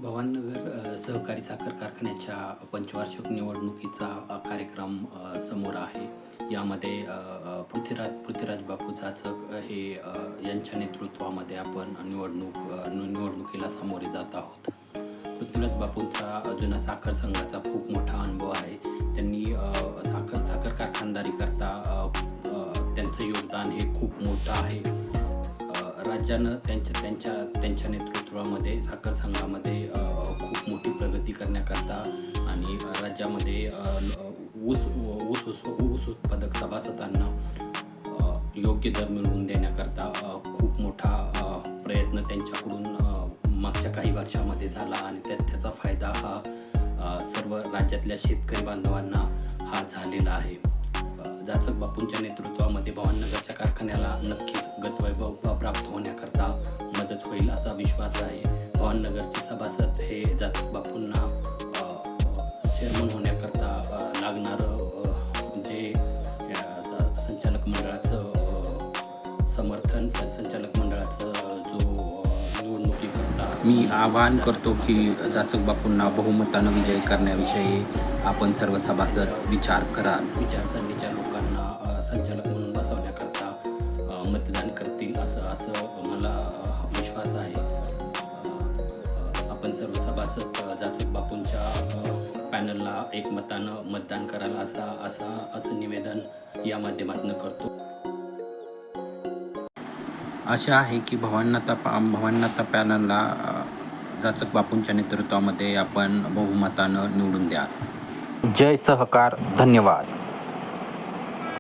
भवानीनगर सहकारी साखर कारखान्याच्या पंचवार्षिक निवडणुकीचा कार्यक्रम समोर आहे. यामध्ये पृथ्वीराज बापू जाचक हे यांच्या नेतृत्वामध्ये आपण निवडणुकीला सामोरे जात आहोत. पृथ्वीराज बापूंचा जुना साखर संघाचा खूप मोठा अनुभव आहे. त्यांनी साखर कारखानदारी करता त्यांचं योगदान हे खूप मोठं आहे. राज्यानं त्यांच्या नेतृत्वामध्ये साखर संघामध्ये खूप मोठी प्रगती करण्याकरता आणि राज्यामध्ये ऊस उत्पादक सभासदांना योग्य दर मिळवून देण्याकरता खूप मोठा प्रयत्न त्यांच्याकडून मागच्या काही वर्षामध्ये झाला आणि त्याचा फायदा हा सर्व राज्यातल्या शेतकरी बांधवांना हा झालेला आहे. जाचक बापूंच्या नेतृत्वामध्ये भवानीनगरच्या कारखान्याला नक्कीच गतवैभव प्राप्त होण्याकरता मदत होईल असा विश्वास आहे. भवानीनगरचे सभासद हे जाचक बापूंना चेअरमन होण्याकरता लागणारं जे संचालक मंडळाचं समर्थन संचालक मंडळाचं जो निवडणुकीकरता मी आवाहन करतो की जाचक बापूंना बहुमतानं विजयी करण्याविषयी आपण सर्व सभासद विचार कराल. विचारसरणीच्या लोकांना संचालक म्हणून बसवण्याकरता मतदान करतील असं मला विश्वास आहे. आपण सर्व सभासद जाचक बापूंच्या पॅनलला एकमतानं मतदान कराल असं निवेदन या माध्यमातून करतो. आशा आहे की भवानीनाथा पॅनलला जाचक बापूंच्या नेतृत्वामध्ये आपण बहुमतानं निवडून द्याल. जय सहकार. धन्यवाद.